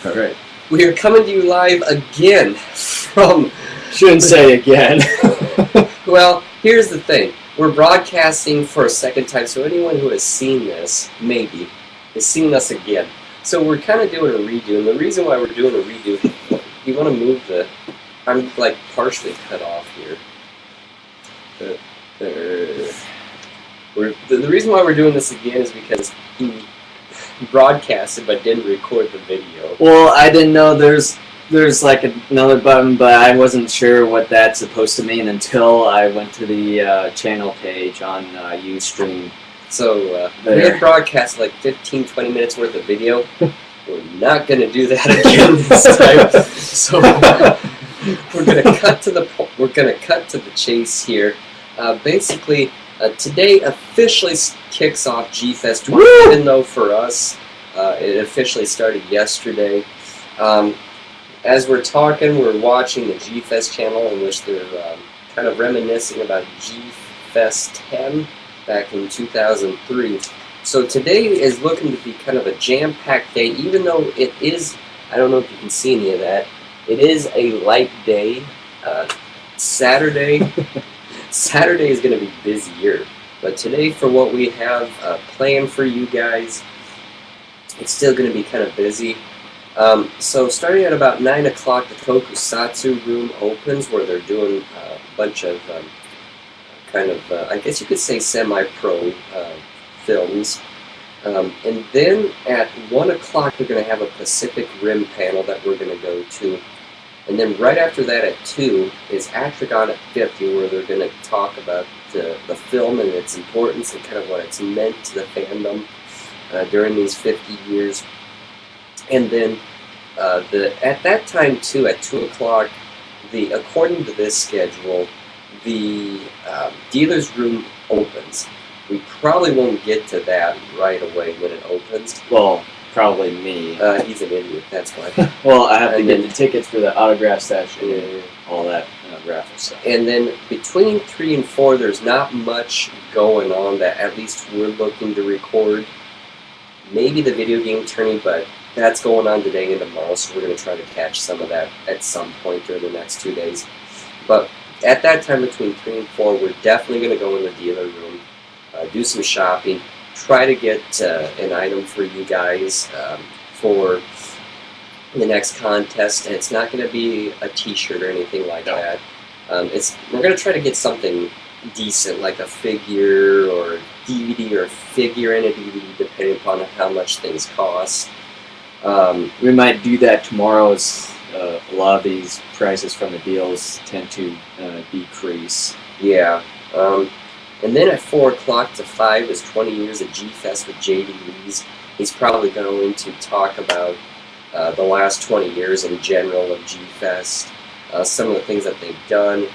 All right. We are coming to you live again from... Shouldn't say again. Well, here's the thing. We're broadcasting for a second time, so anyone who has seen this, maybe, is seeing us again. So we're kind of doing a redo, and the reason why we're doing a redo, you want to move the... I'm, like, partially cut off here. The reason why we're doing this again is because he broadcasted but didn't record the video. Well, I didn't know there's like another button, but I wasn't sure what that's supposed to mean until I went to the channel page on Ustream. So we had broadcast like 15-20 minutes worth of video. We're not going to do that again this time. So we're going to cut to the chase here. Basically, today officially kicks off G-Fest 20, even though for us it officially started yesterday. As we're talking, we're watching the G-Fest channel in which they're kind of reminiscing about G-Fest 10 back in 2003. So today is looking to be kind of a jam-packed day, even though it is, I don't know if you can see any of that, it is a light day. Saturday is going to be busier, but today for what we have planned for you guys, it's still going to be kind of busy. So starting at about 9 o'clock, the Tokusatsu room opens, where they're doing a bunch of I guess you could say semi-pro films. And then at 1 o'clock, we're going to have a Pacific Rim panel that we're going to go to. And then right after that at 2 is Atragon at 50, where they're going to talk about the film and its importance and kind of what it's meant to the fandom during these 50 years. And then at that time too, at 2 o'clock, according to this schedule, the dealer's room opens. We probably won't get to that right away when it opens. Well, probably me. He's an idiot, that's why. Well, I have to get the tickets for the autograph session and all that raffle stuff. And then between 3 and 4, there's not much going on that at least we're looking to record. Maybe the video game tourney, but that's going on today and tomorrow, so we're going to try to catch some of that at some point during the next 2 days. But at that time, between 3 and 4, we're definitely going to go in the dealer room, do some shopping, try to get an item for you guys for the next contest. And it's not going to be a t-shirt or anything like that. We're going to try to get something decent, like a figure or DVD or a figure and a DVD, depending upon how much things cost. We might do that tomorrow, as a lot of these prices from the deals tend to decrease. Yeah. And then at 4 o'clock to 5 is 20 years at G-Fest with J.D. Lees. He's probably going to talk about the last 20 years in general of G-Fest, some of the things that they've done,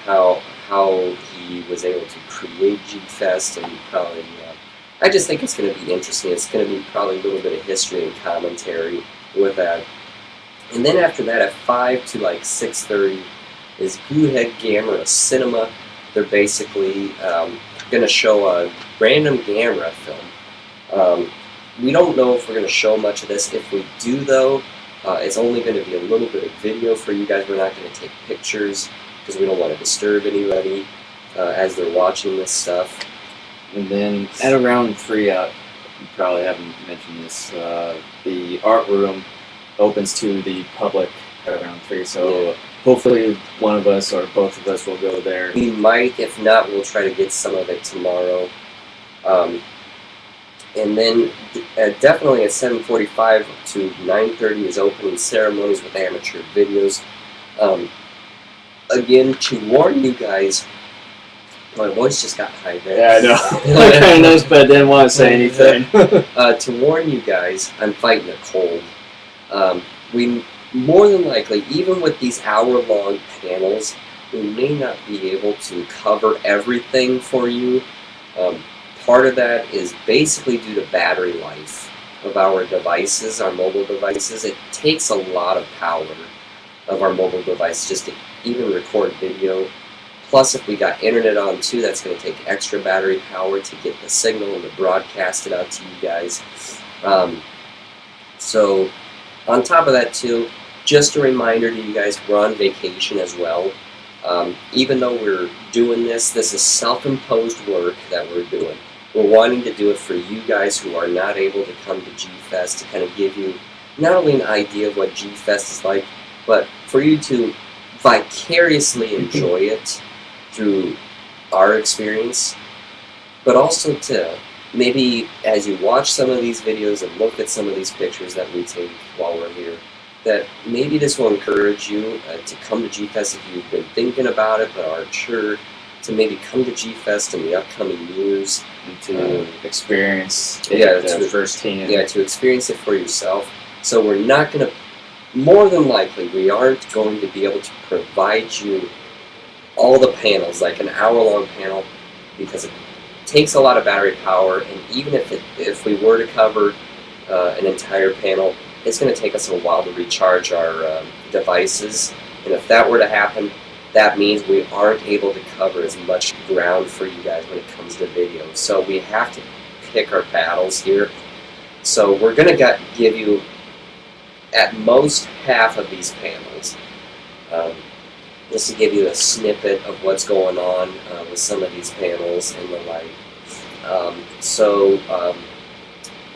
how he was able to create G-Fest, and probably, I just think it's going to be interesting. It's going to be probably a little bit of history and commentary with that. And then after that, at 5 to like 6:30 is Goohead Gamera Cinema. They're basically going to show a random Gamera film. We don't know if we're going to show much of this. If we do, though, it's only going to be a little bit of video for you guys. We're not going to take pictures because we don't want to disturb anybody as they're watching this stuff. And then at around 3, you probably haven't mentioned this, the art room opens to the public at around 3, so hopefully one of us or both of us will go there. We might. If not, we'll try to get some of it tomorrow. And then definitely at 7:45 to 9:30 is opening ceremonies with amateur videos. Again, to warn you guys, my voice just got high there. Yeah, I know. I kind of noticed, but I didn't want to say anything. To warn you guys, I'm fighting a cold. We more than likely, even with these hour-long panels, we may not be able to cover everything for you. Part of that is basically due to battery life of our devices, our mobile devices. It takes a lot of power of our mobile device just to even record video. Plus, if we got internet on too, that's going to take extra battery power to get the signal and to broadcast it out to you guys. So On top of that too, just a reminder to you guys, we're on vacation as well. Even though we're doing this is self-imposed work that we're doing. We're wanting to do it for you guys who are not able to come to G-Fest, to kind of give you not only an idea of what G-Fest is like, but for you to vicariously enjoy it through our experience, but also to maybe as you watch some of these videos and look at some of these pictures that we take while we're here, that maybe this will encourage you to come to G-Fest if you've been thinking about it but aren't sure, to maybe come to G-Fest in the upcoming years. And to experience to firsthand. Yeah, to experience it for yourself. So we're not going to, more than likely, we aren't going to be able to provide you all the panels, like an hour-long panel, because it takes a lot of battery power, and even if we were to cover an entire panel, it's going to take us a while to recharge our devices, and if that were to happen, that means we aren't able to cover as much ground for you guys when it comes to video. So we have to pick our battles here. So we're going to give you at most half of these panels. Just to give you a snippet of what's going on with some of these panels and the like.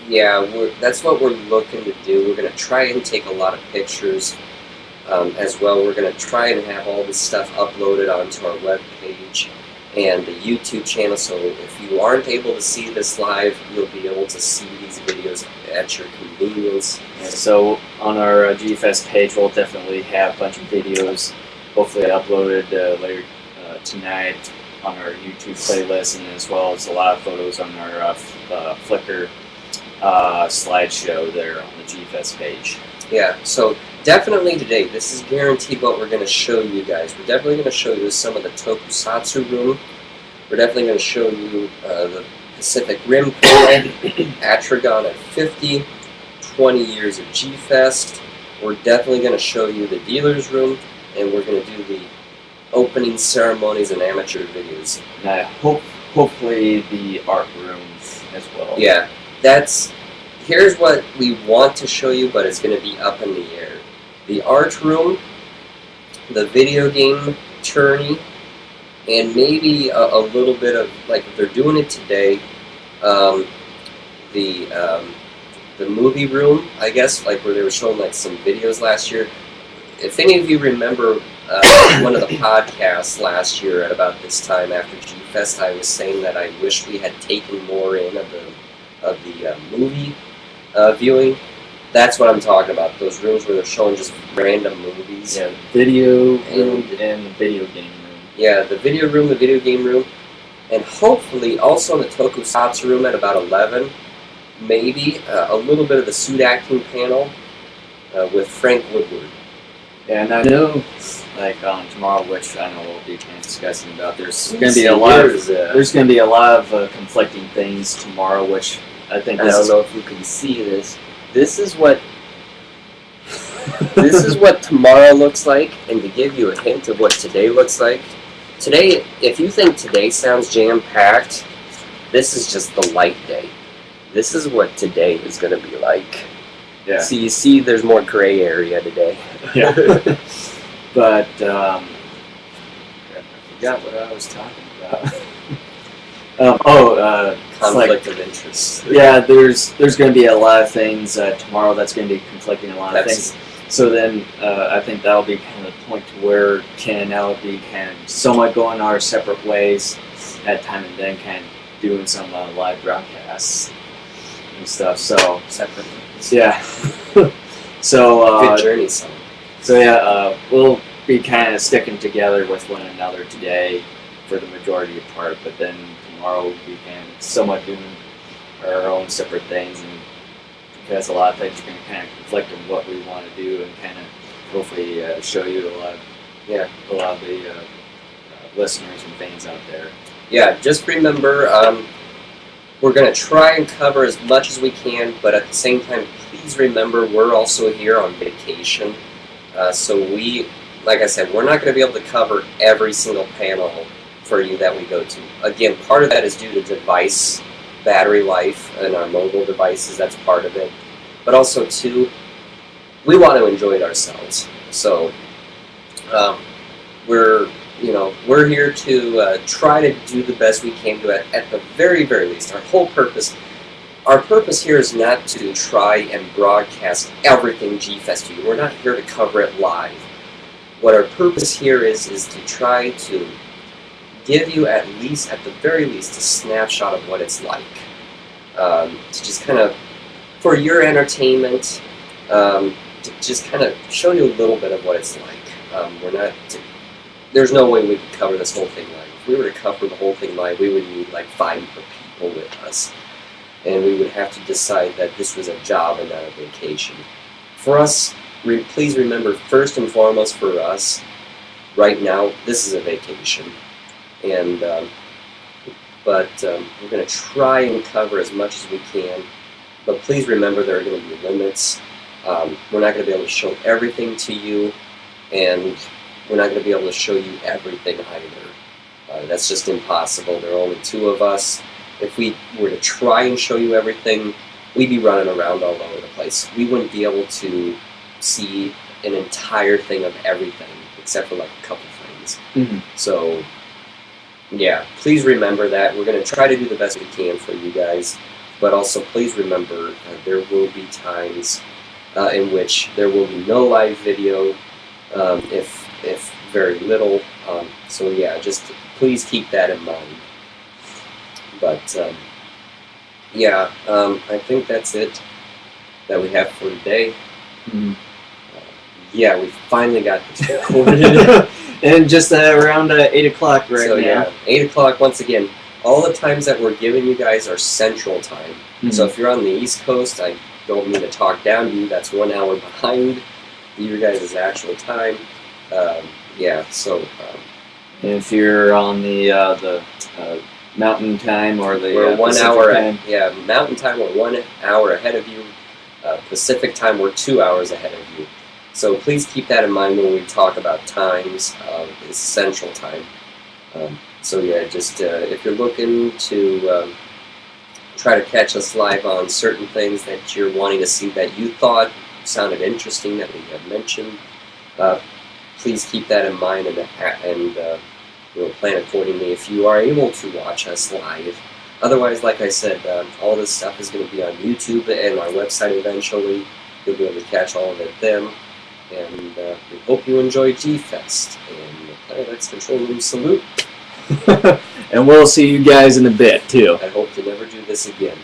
Yeah, that's what we're looking to do. We're going to try and take a lot of pictures as well. We're going to try and have all this stuff uploaded onto our web page and the YouTube channel, so if you aren't able to see this live, you'll be able to see these videos at your convenience. And so on our G-Fest page, we'll definitely have a bunch of videos, hopefully uploaded later tonight on our YouTube playlist, and as well as a lot of photos on our Flickr slideshow there on the G-Fest page. Yeah, so definitely today, this is guaranteed what we're going to show you guys. We're definitely going to show you some of the Tokusatsu room. We're definitely going to show you the Pacific Rim panel, Atragon at 50, 20 years of G-Fest. We're definitely going to show you the dealer's room, and we're going to do the opening ceremonies and amateur videos. And hopefully the art room as well. Yeah, here's what we want to show you, but it's going to be up in the air. The art room, the video game tourney, and maybe a little bit of, like, if they're doing it today, the movie room, I guess, like where they were showing like some videos last year. If any of you remember one of the podcasts last year at about this time after G-Fest, I was saying that I wish we had taken more in of the movie viewing. That's what I'm talking about. Those rooms where they're showing just random movies. Yeah, video room and the video game room. Yeah, the video room, the video game room, and hopefully also in the Tokusatsu room at about 11, maybe a little bit of the suit acting panel with Frank Woodward. Yeah, and I know, like on tomorrow, which I know we'll be kind of discussing about, there's going to be a lot of conflicting things tomorrow, which I think I don't know if you can see this. This is what tomorrow looks like, and to give you a hint of what today looks like. Today, if you think today sounds jam-packed, this is just the light day. This is what today is going to be like. Yeah. So you see there's more gray area today. Yeah. But, I forgot what I was talking about. Conflict of interest. Yeah, there's going to be a lot of things tomorrow that's going to be conflicting a lot of things. So then I think that'll be kind of the point to where Ken and I will be kind of somewhat going our separate ways at time, and then kind of doing some live broadcasts and stuff. So separately. Yeah. So good journey, son. So yeah, we'll be kind of sticking together with one another today for the majority of part, but then tomorrow we'll be kind of somewhat doing our own separate things, and because a lot of things are going to kind of conflict on what we want to do, and kind of hopefully show you a lot of the listeners and fans out there. Yeah, just remember, we're going to try and cover as much as we can, but at the same time, please remember we're also here on vacation. So like I said, we're not going to be able to cover every single panel for you that we go to. Again, part of that is due to device battery life and our mobile devices. That's part of it. But also, too, we want to enjoy it ourselves. So we're here to try to do the best we can to it at the very, very least. Our purpose here is not to try and broadcast everything G-Fest to you. We're not here to cover it live. What our purpose here is to try to give you at the very least, a snapshot of what it's like. To just kind of, for your entertainment, to just kind of show you a little bit of what it's like. There's no way we could cover this whole thing live. If we were to cover the whole thing live, we would need like 5 more people with us. And we would have to decide that this was a job and not a vacation. For us, please remember, first and foremost for us, right now, this is a vacation. And we're going to try and cover as much as we can. But please remember there are going to be limits. We're not going to be able to show everything to you, and we're not going to be able to show you everything either. That's just impossible. There are only 2 of us. If we were to try and show you everything, we'd be running around all over the place. We wouldn't be able to see an entire thing of everything, except for like a couple things. Mm-hmm. So, yeah, please remember that. We're going to try to do the best we can for you guys, but also please remember there will be times in which there will be no live video, if very little. So yeah, just please keep that in mind. But I think that's it that we have for today. Mm-hmm. Yeah, we finally got this recorded. And just around 8 o'clock right now. Yeah, 8 o'clock once again. All the times that we're giving you guys are Central Time. Mm-hmm. So if you're on the East Coast, I don't mean to talk down to you. That's 1 hour behind your guys' actual time. If you're on the Mountain Time or the we're 1 Pacific hour time. Mountain Time, we're 1 hour ahead of you. Pacific Time, we're 2 hours ahead of you. So please keep that in mind when we talk about times. It's Central Time. If you're looking to try to catch us live on certain things that you're wanting to see that you thought sounded interesting that we have mentioned, please keep that in mind and plan accordingly if you are able to watch us live. Otherwise, like I said, all this stuff is going to be on YouTube and our website eventually. You'll be able to catch all of it then. And we hope you enjoy G-Fest. And that's Control Room Salute. And we'll see you guys in a bit, too. I hope to never do this again.